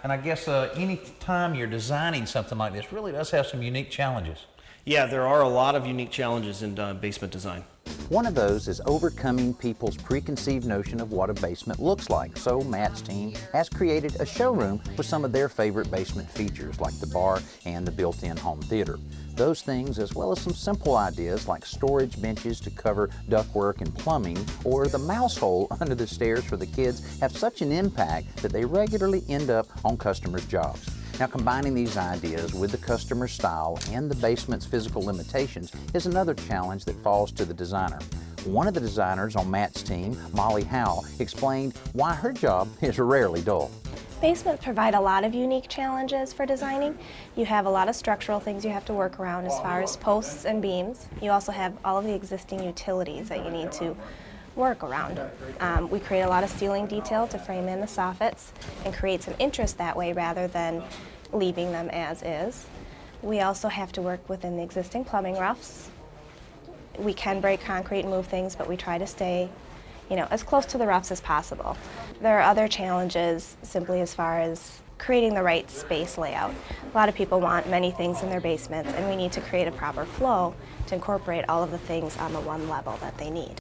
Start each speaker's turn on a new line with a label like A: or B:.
A: And I guess any time you're designing something like this really does have some unique challenges.
B: Yeah, there are a lot of unique challenges in basement design.
C: One of those is overcoming people's preconceived notion of what a basement looks like. So Matt's team has created a showroom with some of their favorite basement features like the bar and the built-in home theater. Those things, as well as some simple ideas like storage benches to cover ductwork and plumbing, or the mouse hole under the stairs for the kids, have such an impact that they regularly end up on customers' jobs. Now, combining these ideas with the customer's style and the basement's physical limitations is another challenge that falls to the designer. One of the designers on Matt's team, Molly Howe, explained why her job is rarely dull.
D: Basements provide a lot of unique challenges for designing. You have a lot of structural things you have to work around as far as posts and beams. You also have all of the existing utilities that you need to work around. We create a lot of ceiling detail to frame in the soffits and create some interest that way rather than leaving them as is. We also have to work within the existing plumbing roughs. We can break concrete and move things, but we try to stay, as close to the roughs as possible. There are other challenges simply as far as creating the right space layout. A lot of people want many things in their basements, and we need to create a proper flow to incorporate all of the things on the one level that they need.